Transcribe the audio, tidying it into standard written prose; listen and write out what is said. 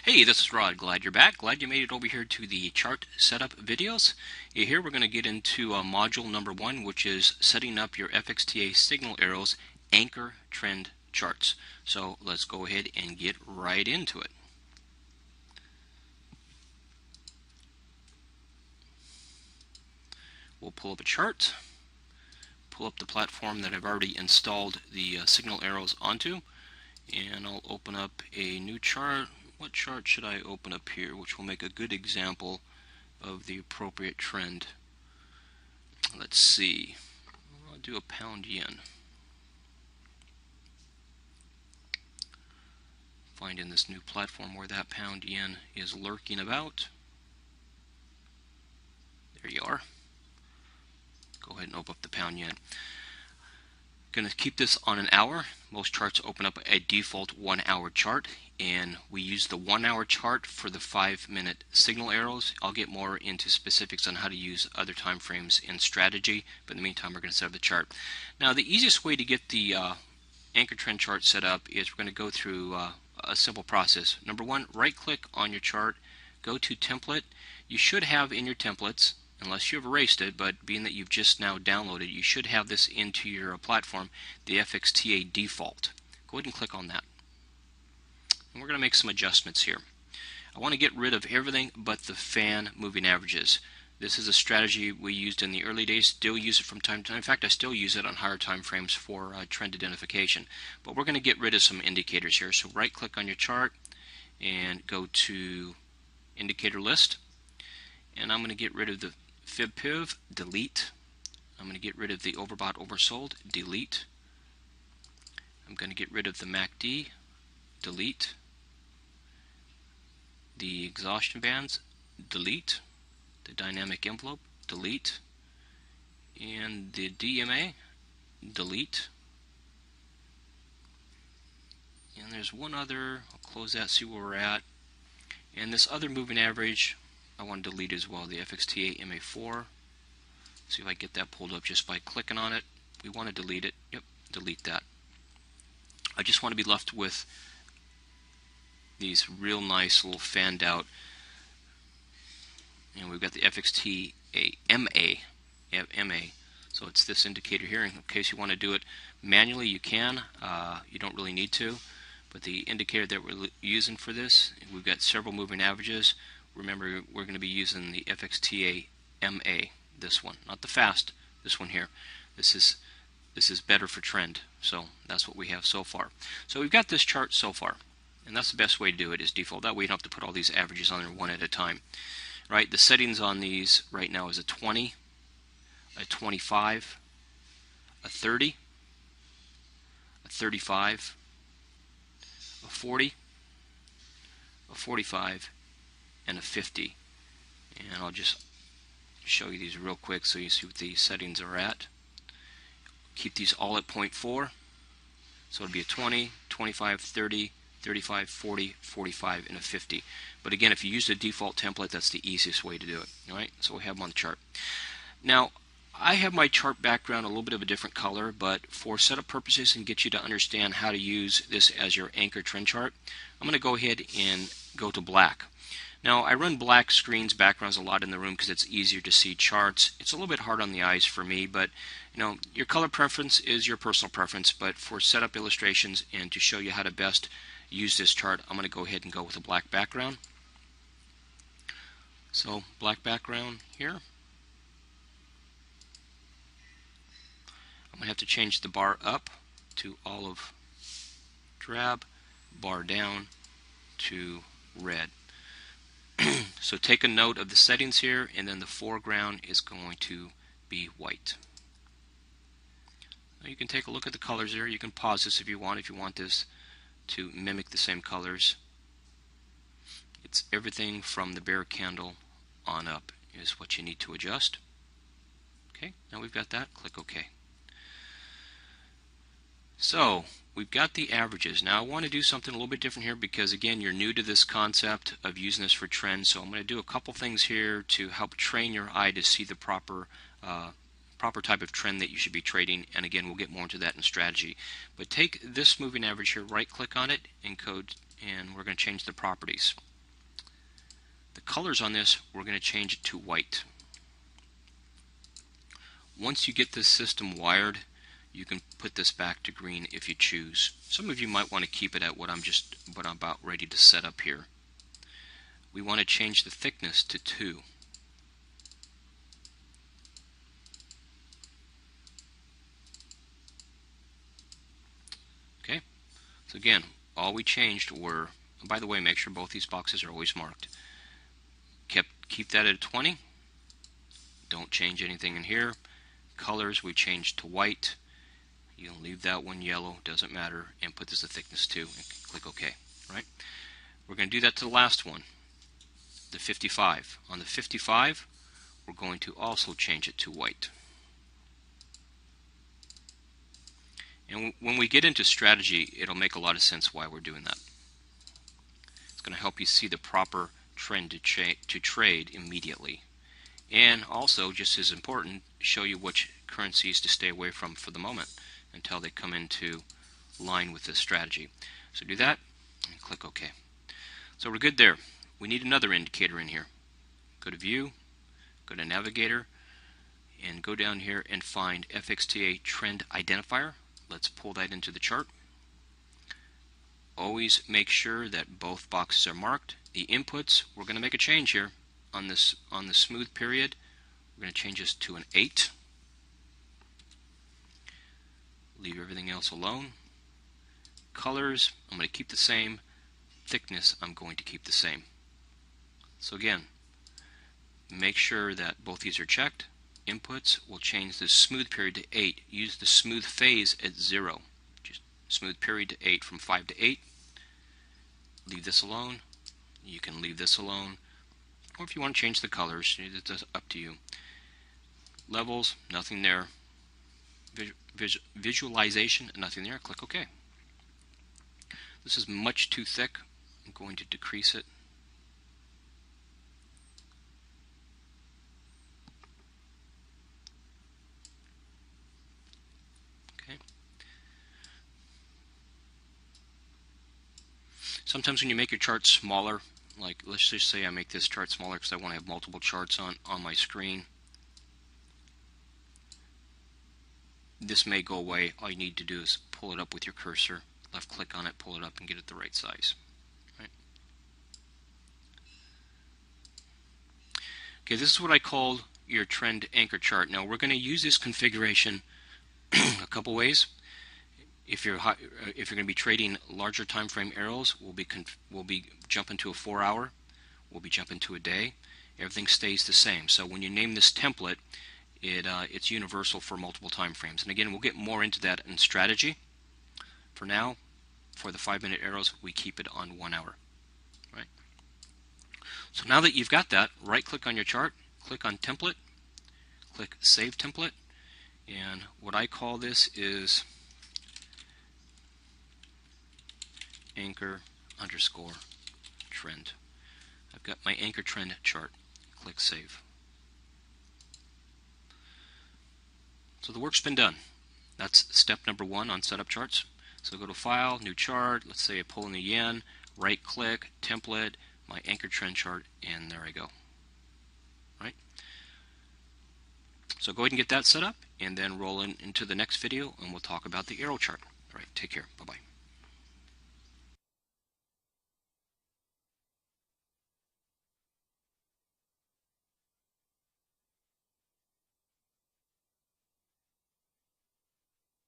Hey, this is Rod. Glad you're back. Glad you made it over here to the chart setup videos. Here we're going to get into module number 1, which is setting up your FXTA signal arrows anchor trend charts. So let's go ahead and get right into it. We'll pull up a chart, pull up the platform that I've already installed the signal arrows onto, and I'll open up a new chart. What chart should I open up here, which will make a good example of the appropriate trend? Let's see. I'll do a pound yen. Finding this new platform where that pound yen is lurking about. There you are. Go ahead and open up the pound yen. Going to keep this on an hour. Most charts open up a default 1 hour chart, and we use the 1 hour chart for the 5-minute signal arrows. I'll get more into specifics on how to use other time frames in strategy, but in the meantime we're going to set up the chart. Now the easiest way to get the anchor trend chart set up is we're going to go through a simple process. Number 1, right click on your chart, go to template. You should have in your templates, unless you've erased it, but being that you've just now downloaded, you should have this into your platform, the FXTA default. Go ahead and click on that. And we're going to make some adjustments here. I want to get rid of everything but the fan moving averages. This is a strategy we used in the early days, still use it from time to time. In fact, I still use it on higher time frames for trend identification. But we're going to get rid of some indicators here. So right click on your chart and go to indicator list. And I'm going to get rid of the FibPiv, delete. I'm going to get rid of the overbought, oversold, delete. I'm going to get rid of the MACD, delete. The exhaustion bands, delete. The dynamic envelope, delete. And the DMA, delete. And there's one other, I'll close that, see where we're at. And this other moving average, I want to delete as well, the FXTA MA4. See if I get that pulled up just by clicking on it. We want to delete it. Yep, delete that. I just want to be left with these real nice little fanned out. And we've got the FXTA MA. So it's this indicator here. In case you want to do it manually, you can. You don't really need to. But the indicator that we're using for this, we've got several moving averages. Remember, we're going to be using the FXTA MA, this one, not the fast, this one here. This is better for trend, so that's what we have so far. So we've got this chart so far, and that's the best way to do it, is default. That way you don't have to put all these averages on there one at a time. Right, the settings on these right now is a 20, a 25, a 30, a 35, a 40, a 45, and a 50. And I'll just show you these real quick so you see what the settings are at. Keep these all at 0.4, so it'll be a 20, 25, 30, 35, 40, 45, and a 50. But again, if you use the default template, that's the easiest way to do it. All right, so we have them on the chart. Now, I have my chart background a little bit of a different color, but for setup purposes and get you to understand how to use this as your anchor trend chart, I'm going to go ahead and go to black. Now, I run black screens, backgrounds a lot in the room because it's easier to see charts. It's a little bit hard on the eyes for me, but your color preference is your personal preference. But for setup illustrations and to show you how to best use this chart, I'm going to go ahead and go with a black background. So, black background here. I'm going to have to change the bar up to olive drab, bar down to red. So take a note of the settings here, and then the foreground is going to be white. Now you can take a look at the colors there. You can pause this if you want this to mimic the same colors. It's everything from the bear candle on up is what you need to adjust. Okay, now we've got that. Click OK. So we've got the averages. Now I want to do something a little bit different here because again, you're new to this concept of using this for trends. So I'm going to do a couple things here to help train your eye to see the proper type of trend that you should be trading. And again, we'll get more into that in strategy. But take this moving average here, right click on it, encode, and we're going to change the properties. The colors on this, we're going to change it to white. Once you get this system wired, you can put this back to green if you choose. Some of you might want to keep it at what I'm about ready to set up here. We want to change the thickness to 2. Okay, so again, all we changed were, and by the way, make sure both these boxes are always marked. Keep that at 20. Don't change anything in here. Colors we changed to white. You can leave that one yellow, doesn't matter, and put this a thickness 2 and click OK. Right? We're going to do that to the last one, the 55. On the 55, we're going to also change it to white. And when we get into strategy, it'll make a lot of sense why we're doing that. It's going to help you see the proper trend to trade immediately. And also, just as important, show you which currencies to stay away from for the moment until they come into line with this strategy. So do that and click OK. So we're good there. We need another indicator in here. Go to View, go to Navigator, and go down here and find FXTA Trend Identifier. Let's pull that into the chart. Always make sure that both boxes are marked. The inputs, we're going to make a change here on the smooth period. We're going to change this to an 8. Leave everything else alone. Colors, I'm going to keep the same. Thickness, I'm going to keep the same. So again, make sure that both these are checked. Inputs, we'll change the smooth period to 8. Use the smooth phase at 0. Just smooth period to 8, from 5 to 8. Leave this alone. You can leave this alone. Or if you want to change the colors, it's up to you. Levels, nothing there. Visualization, nothing there. Click OK. This is much too thick. I'm going to decrease it. Okay. Sometimes when you make your chart smaller, like let's just say I make this chart smaller because I want to have multiple charts on my screen, this may go away. All you need to do is pull it up with your cursor, left click on it, pull it up, and get it the right size. Right? Okay, this is what I call your trend anchor chart. Now we're going to use this configuration a couple ways. If you're going to be trading larger time frame arrows, we'll be jumping to a 4-hour. We'll be jumping to a day. Everything stays the same. So when you name this template, it's universal for multiple time frames. And again, we'll get more into that in strategy. For now, for the 5-minute arrows, we keep it on 1 hour. Right? So now that you've got that, right-click on your chart, click on Template, click Save Template, and what I call this is anchor underscore trend. I've got my anchor trend chart. Click Save. So the work's been done. That's step number 1 on setup charts. So go to File, New Chart. Let's say I pull in the yen, right click, Template, my anchor trend chart, and there I go. Right? So go ahead and get that set up, and then roll into the next video, and we'll talk about the arrow chart. All right, take care. Bye-bye.